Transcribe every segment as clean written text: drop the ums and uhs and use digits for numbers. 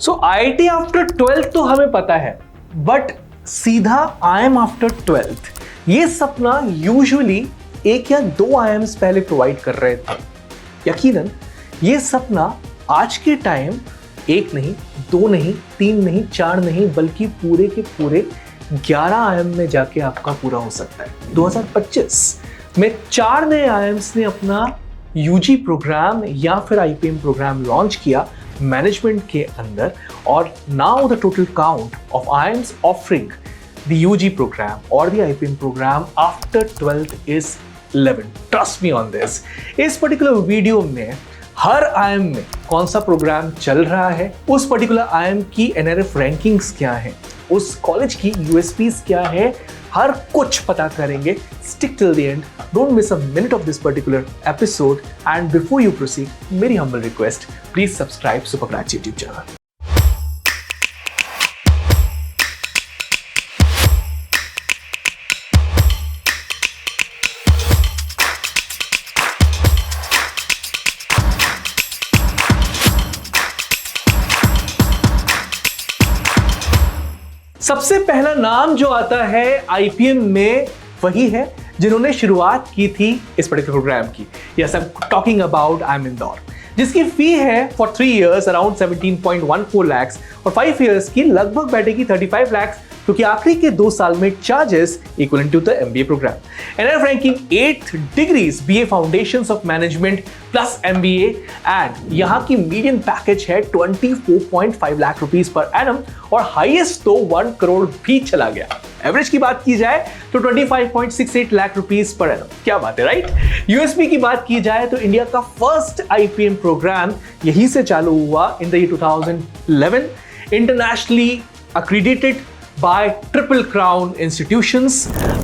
सो IIT after 12th तो हमें पता है, बट सीधा IIM आफ्टर 12th ये सपना यूजुअली 1 या 2 IIMs पहले प्रोवाइड कर रहे थे। यकीनन ये सपना आज के टाइम 1 नहीं, 2 नहीं, 3 नहीं, 4 नहीं, बल्कि पूरे के पूरे 11 IIM में जाके आपका पूरा हो सकता है। 2025 में 4 नए IIMs ने अपना UG प्रोग्राम या फिर IPM प्रोग्राम लॉन्च किया मैनेजमेंट के अंदर, और now the total count of IIMs offering the UG program और the IPM program after 12th is 11। Trust me on this. इस पर्टिकुलर वीडियो में हर IIM में कौन सा प्रोग्राम चल रहा है, उस पर्टिकुलर IIM की NRF रैंकिंग्स क्या है, उस कॉलेज की USPs क्या है, हर कुछ पता करेंगे। Stick till the end. Don't miss a minute of this particular episode. And before you proceed, मेरी humble request, please subscribe Supercratch YouTube channel. सबसे पहला नाम जो आता है IPM में वही है जिन्होंने शुरुआत की थी इस पर्टिकुलर प्रोग्राम की। Yes, I am talking about IIM Indore, जिसकी फी है फॉर 3 years अराउंड 17.14 lakhs और 5 years की लगभग बैठेगी 35 lakhs, क्योंकि आखिरी के 2 साल में charges equal to the MBA program. NRF ranking 8 degrees BA foundations of management plus MBA, and यहाँ की मीडियन पैकेज है 24.5 लाख रुपीस पर एनम, और हाईएस्ट तो 1 करोड़ भी चला गया। एवरेज की बात की जाए तो 25.68 लाख रुपीस पर एनम। क्या बात है, राइट? USP की बात की जाए तो इंडिया का फर्स्ट IPM प्रोग्राम यहीं से चालू हुआ in the 2011, internationally accredited by Triple Crown institutions,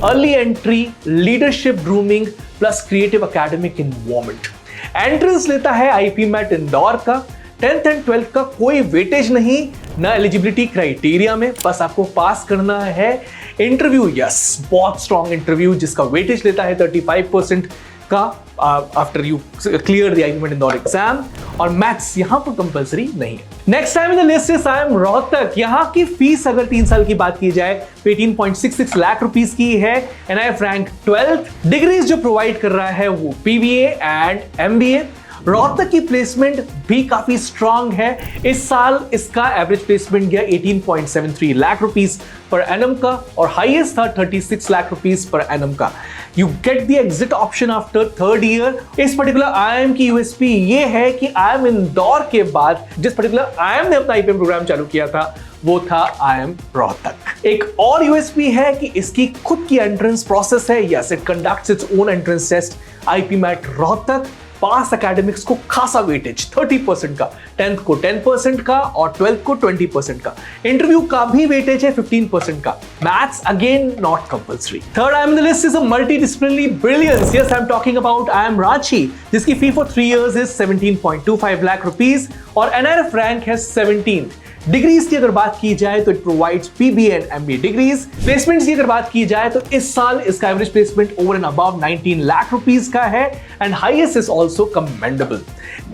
early entry, leadership grooming plus creative academic environment. Entrance लेता है IPMAT इंदौर का। 10th एंड 12th का कोई वेटेज नहीं, ना एलिजिबिलिटी क्राइटेरिया में, बस आपको पास करना है इंटरव्यू। यस, बहुत स्ट्रॉन्ग इंटरव्यू जिसका वेटेज लेता है 35% का after you clear the IPMAT Indore exam, और मैथ्स यहां पर कंपलसरी नहीं है। Next time in the list is IIM Rohtak. यहां की फीस अगर 3 साल की बात की जाए 18.66 लाख रुपीस की है। NIF rank 12th। डिग्रीज जो प्रोवाइड कर रहा है वो PBA एंड MBA। रोहतक की प्लेसमेंट भी काफी स्ट्रांग है। इस साल इसका एवरेज प्लेसमेंट गया 18.73 लाख रुपीस पर एनम का, और हाईएस्ट था 36 लाख रुपीस पर एनम का। You get the exit option after 3rd year. इस पर्टिकुलर IIM की USP ये है कि IIM इंदौर के बाद जिस पर्टिकुलर IIM ने अपना IPM प्रोग्राम चालू किया था वो था IIM रोहतक। एक और USP है कि इसकी खुद की एंट्रेंस प्रोसेस है। Yes, it conducts its own entrance test. IPMAT Rohtak पास एकेडमिक्स को खासा वेटेज 30% का, 10th को 10% का और 12th को 20% का। इंटरव्यू का भी वेटेज है 15% का। Maths again not compulsory. Third IIM the list is a multidisciplinary brilliance. Yes, I am talking about IIM Ranchi, जिसकी fee for 3 years is 17.25 lakh rupees, और NRF रैंक है 17th। डिग्रीज की अगर बात की जाए तो it provides PBA and MBA degrees. Placements की अगर बात की जाए तो इस साल इसका average placement over and above 19 lakh rupees का है, and highest is also commendable.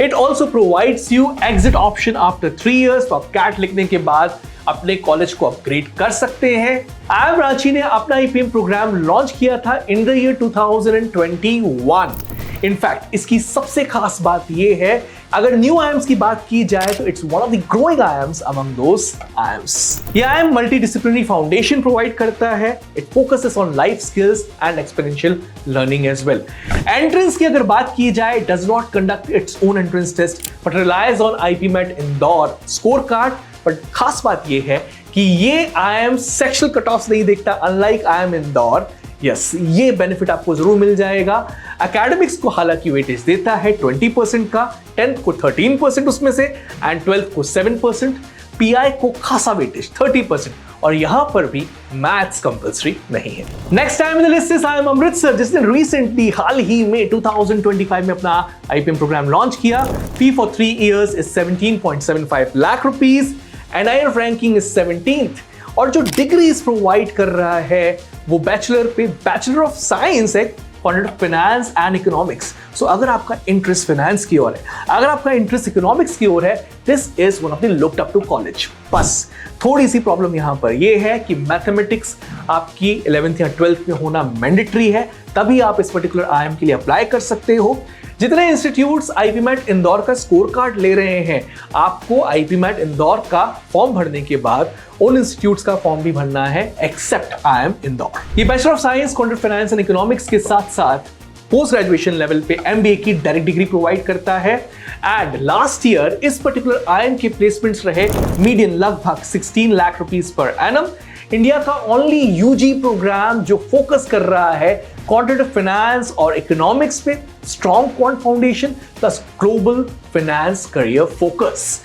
It also provides you exit option after 3 years, तो आप कैट लिखने के बाद अपने कॉलेज को अपग्रेड कर सकते हैं। IIM रांची ने अपना IPM प्रोग्राम लॉन्च किया था इन द ईयर 2021। इनफैक्ट इसकी सबसे खास बात यह है, अगर न्यू IIMs की बात की जाए तो it's one of the growing IIMs among those IIMs। ये IIM मल्टीडिसिप्लिनरी फाउंडेशन प्रोवाइड करता है। It focuses on life skills and experiential learning as well. Entrance की अगर बात की जाए, it does not conduct its own entrance test but relies on IPMAT Indore score card. But खास बात यह है कि ये IIM सेक्शनल कट ऑफ नहीं देखता, अनलाइक IIM इंदौर। यस, ये बेनिफिट आपको जरूर मिल जाएगा। एकेडमिक्स को हालांकि वेटेज देता है 20% का, 10th को 13% उसमें से, एंड 12th को 7%। PI को खासा वेटेज 30%, और यहां पर भी मैथ्स कंपल्सरी नहीं है। Next time in the list is IIM Amritsar, जिसने रिसेंटली हाल ही में 2025 में अपना IPM प्रोग्राम लॉन्च किया। फी for 3 years is 17.75 lakh rupees, NIF ranking is 17th, और जो डिग्रीज प्रोवाइड कर रहा है वो बैचलर पे बैचलर ऑफ साइंस है क्वांटिटेटिव फाइनेंस एंड इकोनॉमिक्स। सो अगर आपका इंटरेस्ट फाइनेंस की ओर है, अगर आपका इंटरेस्ट इकोनॉमिक्स की ओर है, this is one of the looked up to college. बस थोड़ी सी प्रॉब्लम यहां पर यह है कि मैथमेटिक्स आपकी 11th या 12th में होना मैंडेटरी है, तभी आप इस पर्टिकुलर आईएम के लिए अप्लाई कर सकते हो। जितने इंस्टीट्यूट्स आईपीमैट इंदौर का स्कोर कार्ड ले रहे हैं, आपको आईपीमैट इंदौर का फॉर्म भरने के बाद उन इंस्टीट्यूट्स का फॉर्म भी भरना है एक्सेप्ट आईएम इंदौर। ये bachelor of science quantitative finance and economics के साथ साथ पोस्ट ग्रेजुएशन लेवल पे एमबीए की डायरेक्ट डिग्री प्रोवाइड करता है। एंड लास्ट ईयर इस पर्टिकुलर आईएम के प्लेसमेंट्स रहे मीडियन लगभग 16 lakh rupees per annum. India का ओनली यूजी प्रोग्राम जो फोकस कर रहा है क्वांटिटेटिव फाइनेंस और इकोनॉमिक्स पे, strong quant foundation plus global finance career focus.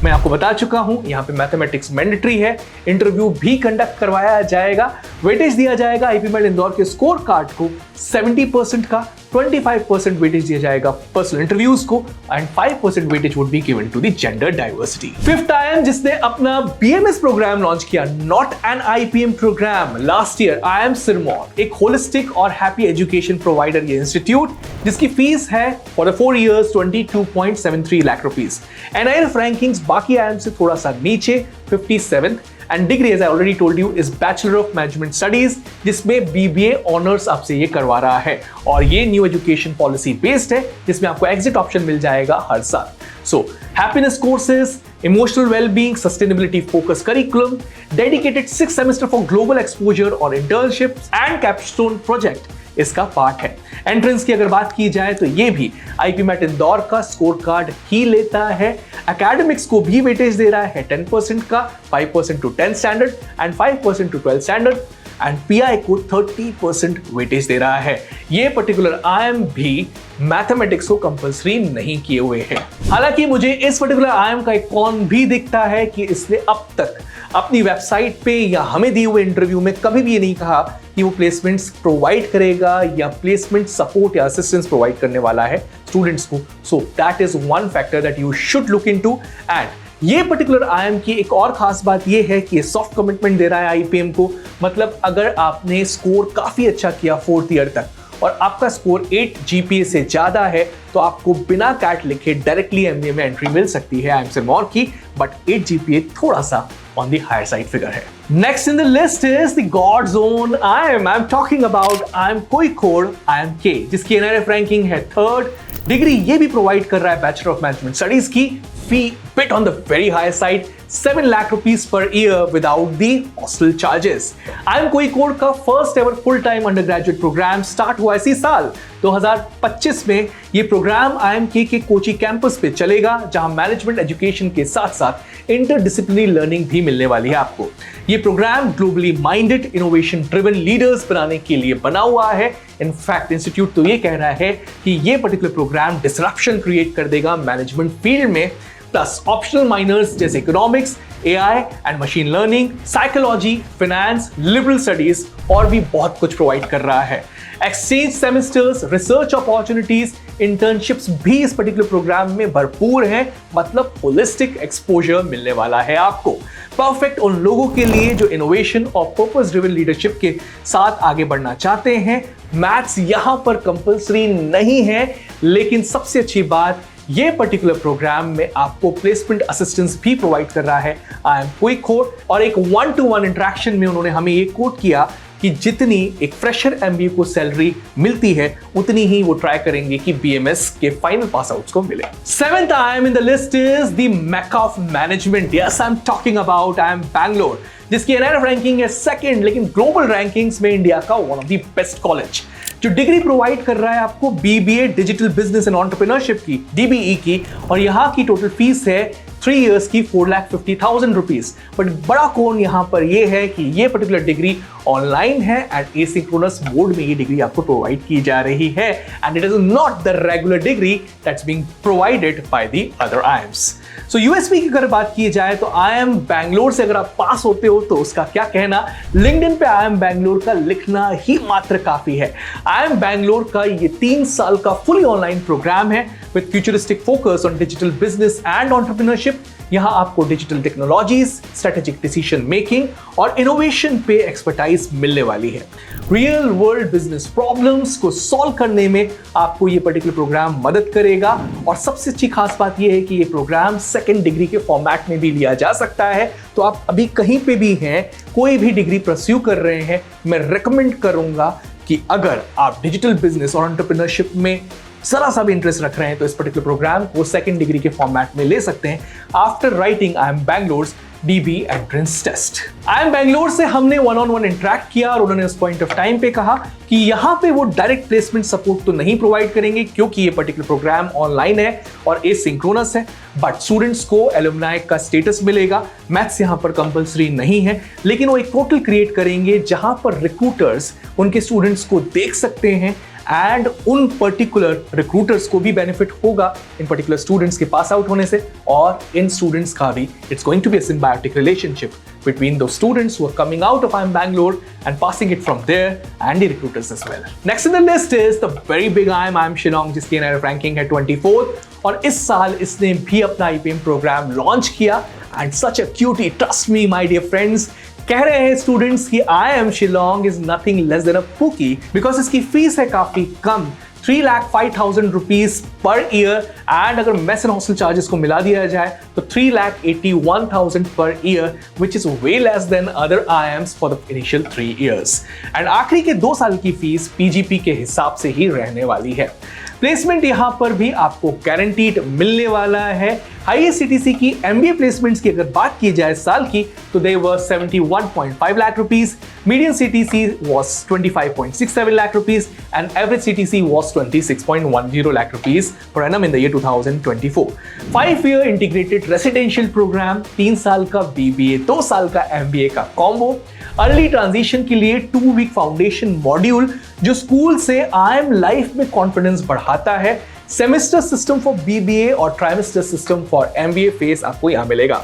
मैं आपको बता चुका हूं, यहां पे मैथमेटिक्स मैंडेटरी है, इंटरव्यू भी कंडक्ट करवाया जाएगा, वेटेज दिया जाएगा आईपीमैट इंदौर के स्कोर कार्ड को 70% का, 25% वेटेज दिया जाएगा पर्सनल इंटरव्यूज को and 5% weightage would be given to the gender diversity. Fifth IM जिसने अपना बीएमएस प्रोग्राम लॉन्च किया, not an IPM program, last year IM Sirmaur, एक होलिस्टिक और हैप्पी एजुकेशन प्रोवाइडर ये इंस्टीट्यूट, जिसकी फीस है for the 4 years 22.73 lakh rupees. NIF rankings बाकी IM से थोड़ा सा नीचे, 57th, and degree as I already told you is bachelor of management studies, जिसमें बीबीए ऑनर्स आपसे ये करवा रहा है और ये न्यू एजुकेशन पॉलिसी बेस्ड है, जिसमें आपको एग्जिट ऑप्शन मिल जाएगा हर साल। Happiness courses, emotional wellbeing, sustainability focus curriculum, dedicated 6 semester for global exposure और इंटर्नशिप एंड कैपस्टोन प्रोजेक्ट इसका पार्ट है। एंट्रेंस की अगर बात की जाए तो ये भी आईपीमैट इंदौर का स्कोर कार्ड ही लेता है। एकेडमिक्स को भी वेटेज दे रहा है 10% का, 5% to 10th standard and 5% to 12th standard, and PI को 30% वेटेज दे रहा है। ये पर्टिकुलर आईएम भी मैथमेटिक्स को कंपलसरी नहीं किए हुए हैं। हालांकि मुझे इस पर्टिकुलर आईएम का एक कॉन भी दिखता है कि इसने अब तक अपनी वेबसाइट पे या हमें दिए हुए इंटरव्यू में कभी भी ये नहीं कहा कि वो प्लेसमेंट्स प्रोवाइड करेगा या प्लेसमेंट सपोर्ट या असिस्टेंस प्रोवाइड करने वाला है स्टूडेंट्स को। So that is one factor that you should look into. And ये पर्टिकुलर आईएम की एक और खास बात ये है कि सॉफ्ट कमिटमेंट दे रहा है आईपीएम को। मतलब अगर आपने स्कोर काफी अच्छा किया 4th ईयर तक और आपका स्कोर 8 जीपीए से ज्यादा है, तो आपको बिना कैट लिखे डायरेक्टली एमबीए में एंट्री मिल सकती है आईएम सिरमौर की, बट 8 जीपीए थोड़ा सा on the higher side figure है। Next in the list is the God Zone IIM. I'm talking about IIM Kozhikode IIMK, जिसकी NRF रैंकिंग है 3rd। डिग्री ये भी प्रोवाइड कर रहा है बैचलर ऑफ मैनेजमेंट स्टडीज की। Fee bit on the very high side, 7 lakh rupees per year without the hostel charges. IIM Kozhikode का first ever full time undergraduate program start हुआ इसी साल 2025 में। ये प्रोग्राम IIMK के कोची कैंपस पे चलेगा, जहां मैनेजमेंट एजुकेशन के साथ साथ इंटरडिसिप्लिनरी लर्निंग भी मिलने वाली है आपको। ये program globally minded, innovation driven leaders बनाने के लिए बना हुआ है। इनफैक्ट इंस्टीट्यूट तो ये कह रहा है कि ये पर्टिकुलर प्रोग्राम डिसरप्शन क्रिएट कर देगा मैनेजमेंट फील्ड में, प्लस ऑप्शनल माइनर्स जैसे economics, AI and machine learning, psychology, finance, liberal studies और भी बहुत कुछ प्रोवाइड कर रहा है। Exchange semesters, research opportunities, internships भी इस पर्टिकुलर प्रोग्राम में भरपूर हैं। मतलब होलिस्टिक एक्सपोजर मिलने वाला है आपको। परफेक्ट उन लोगों के लिए जो इनोवेशन और पर्पस ड्रिवन लीडरशिप के साथ आगे बढ़ना चाहते हैं। मैथ्स यहां पर कंपलसरी नहीं है, लेकिन सबसे अच्छी बात ये पर्टिकुलर प्रोग्राम में आपको प्लेसमेंट असिस्टेंस भी प्रोवाइड कर रहा है IIM Kozhikode। और एक 1-to-1 इंटरेक्शन में उन्होंने हमें ये कोट किया कि जितनी एक फ्रेशर एमबीए को सैलरी मिलती है, उतनी ही वो ट्राई करेंगे कि बीएमएस के फाइनल पास आउट्स को मिले। 7th IIM in the list is the Mecca of management. Yes, I am talking about IIM Bangalore, जिसकी एनआईएफ रैंकिंग है 2nd, लेकिन ग्लोबल रैंकिंग्स में इंडिया का one of the best college. जो डिग्री प्रोवाइड कर रहा है आपको BBA digital business and entrepreneurship की, डीबीई की, और यहाँ की टोटल फीस है 3 years की 4,50,000 रुपीज। बट बड़ा कौन यहां पर यह है कि ये पर्टिकुलर डिग्री ऑनलाइन है एंड एसिंक्रोनस मोड में ये डिग्री आपको प्रोवाइड की जा रही है, and it is not the regular degree that's being provided by the other IIMs. So USP की अगर बात की जाए तो IIM बैंगलोर से अगर आप पास होते हो तो उसका क्या कहना, लिंक्डइन पे IIM बैंगलोर का लिखना ही मात्र काफी है। IIM बैंगलोर का ये 3 साल का फुली ऑनलाइन प्रोग्राम है with futuristic focus on digital business and entrepreneurship. यहाँ आपको digital technologies, strategic decision making और इनोवेशन पे एक्सपर्टाइज मिलने वाली है। रियल वर्ल्ड बिजनेस प्रॉब्लम्स को सॉल्व करने में आपको ये पर्टिकुलर प्रोग्राम मदद करेगा। और सबसे अच्छी खास बात ये है कि ये प्रोग्राम सेकेंड डिग्री के फॉर्मेट में भी लिया जा सकता है। तो आप अभी कहीं पे भी हैं, कोई भी डिग्री परस्यू कर रहे हैं, मैं रेकमेंड करूंगा कि अगर आप डिजिटल बिजनेस और एंटरप्रेन्योरशिप में जरा सा भी इंटरेस्ट रख रहे हैं तो इस पर्टिकुलर प्रोग्राम को सेकंड डिग्री के फॉर्मेट में ले सकते हैं। After writing I M Bangalore DB entrance test. I M Bangalore से हमने 1-on-1 इंटरेक्ट किया और उन्होंने उस पॉइंट ऑफ टाइम पे कहा कि यहाँ पे वो डायरेक्ट प्लेसमेंट सपोर्ट तो नहीं प्रोवाइड करेंगे क्योंकि ये पर्टिकुलर प्रोग्राम ऑनलाइन है और एसिंक्रोनस है, बट स्टूडेंट्स को एलुमनाई का स्टेटस मिलेगा। मैथ्स यहाँ पर कंपलसरी नहीं है, लेकिन वो एक पोर्टल क्रिएट करेंगे जहां पर रिक्रूटर्स उनके स्टूडेंट्स को देख सकते हैं एंड उन पर्टिकुलर रिक्रूटर्स को भी बेनिफिट होगा इन पर्टिकुलर स्टूडेंट्स के पास आउट होने से, और इन स्टूडेंट्स का भी it's going to be a symbiotic relationship between those students who are coming out of IIM Bangalore and passing it from there and the recruiters as well. Next in the list is the very big IIM Shillong जिसकी NIRF ranking है 24th और इस साल इसने भी अपना IPM program launch किया and such a cutie, trust me my dear friends, कह रहे हैं स्टूडेंट्स कि IIM Shillong is nothing less than a Pookie because इसकी फीस है काफी कम, 3,05,000 रुपीज पर ईयर एंड अगर मेस एंड हॉस्टल चार्जेस को मिला दिया जाए तो 3,81,000 per year which is way less than other IIMs for the initial 3 years and आखिरी के 2 साल की फीस PGP के हिसाब से ही रहने वाली है। प्लेसमेंट यहां पर भी आपको गारंटीड मिलने वाला है। IIScTC की MBA प्लेसमेंट्स की अगर बात की जाए साल की तो they were 71.5 lakh rupees, median CTC was 25.67 lakh rupees and average CTC was 26.10 lakh rupees per annum in the year 2024. 5-year integrated residential program, 3 साल का BBA, 2 साल का MBA का कॉम्बो, अर्ली ट्रांजिशन के लिए 2-week फाउंडेशन मॉड्यूल जो school से IIM life में कॉन्फिडेंस बढ़ाता है, सेमेस्टर सिस्टम फॉर BBA और trimester system for MBA face आपको यहां मिलेगा।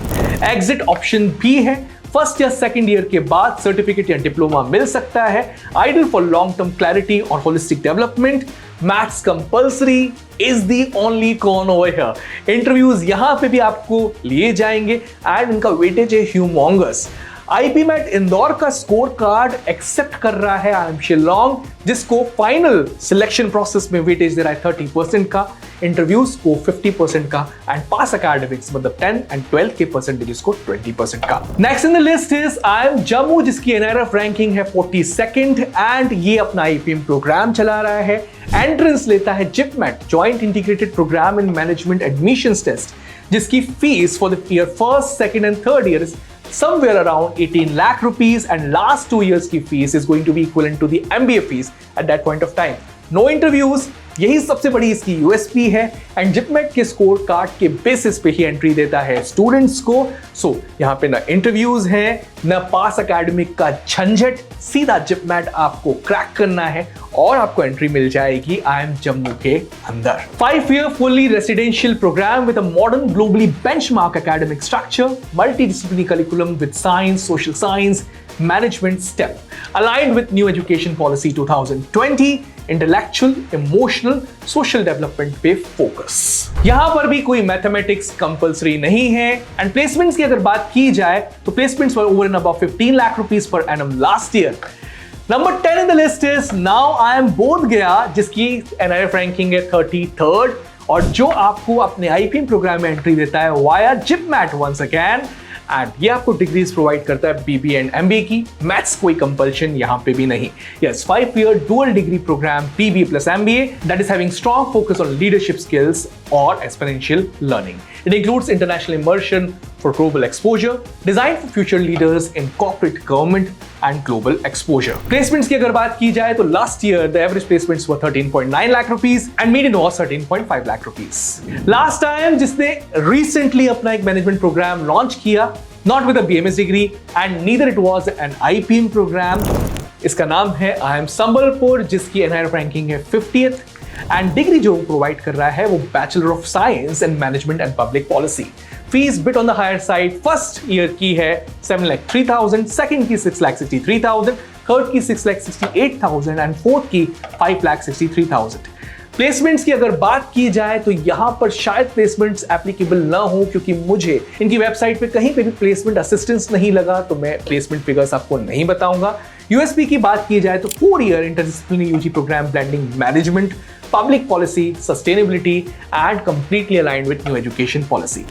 एग्जिट ऑप्शन भी है, फर्स्ट या सेकंड ईयर के बाद सर्टिफिकेट या डिप्लोमा मिल सकता है, ideal for long term clarity और holistic development, maths compulsory is the only con over here. Interviews यहां पे भी आपको लिए जाएंगे एंड इनका वेटेज है ह्यूमोंगस। IPMAT इंदौर का स्कोर कार्ड एक्सेप्ट कर रहा है IIM शिलोंग, जिसको फाइनल सिलेक्शन प्रोसेस में वेटेज दे रहा है 30% का, इंटरव्यूज को 50% का एंड पास एकेडमिक्स मतलब 10 एंड 12 के परसेंटेजेस को 20% का। Next in the list is IIM Jammu जिसकी NIRF रैंकिंग है 42nd एंड ये अपना IPM प्रोग्राम चला रहा है। एंट्रेंस लेता है JIPMET joint integrated program in management admissions test जिसकी fees for the year first, second and third year is somewhere around 18 lakh rupees and last 2 years की fees is going to be equivalent to the MBA fees at that point of time. No interviews, यही सबसे बड़ी इसकी USP है and JIPMET के score card के basis पे ही entry देता है स्टूडेंट्स को। सो यहाँ पे ना इंटरव्यूज हैं ना पास एकेडमिक का झंझट, सीधा JIPMET आपको क्रैक करना है और आपको एंट्री मिल जाएगी IIM जम्मू के अंदर। 5-year fully residential program with a modern globally benchmark academic structure, multidisciplinary curriculum with science, social science, management STEM, aligned with new education policy 2020, intellectual, emotional, social development पे focus. यहां पर भी कोई mathematics compulsory नहीं है and placements की अगर बात की जाए तो placements were over and above 15 lakh rupees per annum last year. Number 10 in the list is now IIM बोध गया जिसकी NIRF रैंकिंग है 33rd और जो आपको अपने IPM प्रोग्राम में एंट्री देता है via JIPMET once again and ये आपको डिग्रीज प्रोवाइड करता है BBA एंड MBA की, मैथ्स कोई कंपल्शन यहां पे भी नहीं। Yes, 5-year dual degree program BBA plus MBA that is having strong focus on leadership skills or exponential learning. It includes international immersion for global exposure, designed for future leaders in corporate government and global exposure. Placements की अगर बात की जाए तो last year the average placements were 13.9 lakh rupees and median was 13.5 lakh rupees. Last time जिसने recently अपना एक management program launch किया, not with a BMS degree and neither it was an IPM program, इसका नाम है IIM Sambalpur जिसकी NIRF ranking है 50th and degree जो प्रोवाइड कर रहा है वो bachelor of science in management and public policy. Fees bit on the higher side, first year की है 7,03,000, सेकंड की 6,63,000, थर्ड की 6,68,000 एंड फोर्थ की 5,63,000। प्लेसमेंट्स की अगर बात की जाए तो यहां पर शायद प्लेसमेंट्स एप्लीकेबल ना हो, क्योंकि मुझे इनकी वेबसाइट पे कहीं पे भी प्लेसमेंट असिस्टेंस नहीं लगा, तो मैं प्लेसमेंट फिगर्स आपको नहीं बताऊंगा। यूएसपी की बात की जाए तो 4 year interdisciplinary UG program blending management, public policy, sustainability, and completely aligned with new education policy.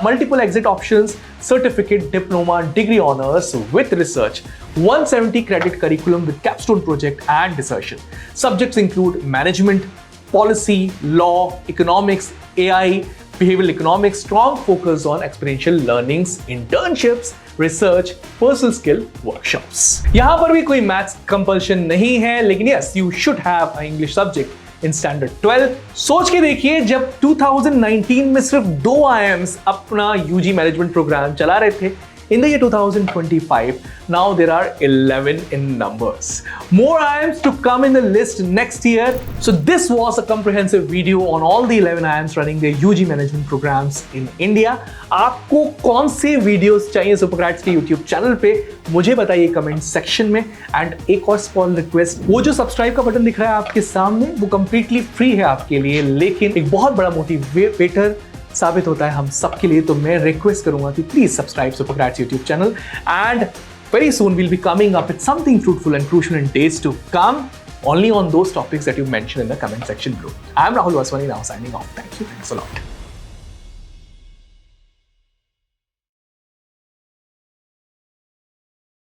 Multiple exit options, certificate, diploma, degree honors with research, 170 credit curriculum with capstone project and dissertation. Subjects include management, policy, law, economics, AI, behavioral economics, strong focus on experiential learnings, internships, research, personal skill workshops. यहाँ पर भी कोई maths compulsion नहीं है, लेकिन yes, you should have an English subject in standard 12। सोच के देखिए, जब 2019 में सिर्फ 2 IIMs अपना यूजी मैनेजमेंट प्रोग्राम चला रहे थे, in the year 2025 now there are 11 in numbers, more IIMs to come in the list next year. So this was a comprehensive video on all the 11 IIMs running their UG management programs in India. आपको कौन से videos चाहिए सुपरक्रैट्स के YouTube channel पे, मुझे बताइए comment section में। And एक और स्मॉल रिक्वेस्ट, वो जो सब्सक्राइब का बटन दिख रहा है आपके सामने, वो कंप्लीटली फ्री है आपके लिए, लेकिन एक बहुत बड़ा मोटिवेटर साबित होता है हम सबके लिए। तो मैं रिक्वेस्ट करूंगा कि please subscribe Supercrats YouTube channel, and very soon we'll be coming up with something fruitful and crucial in days to come, only on those topics that you mentioned in the comment section below. I am Rahul Vaswani, now signing off. Thank you. Thanks a lot.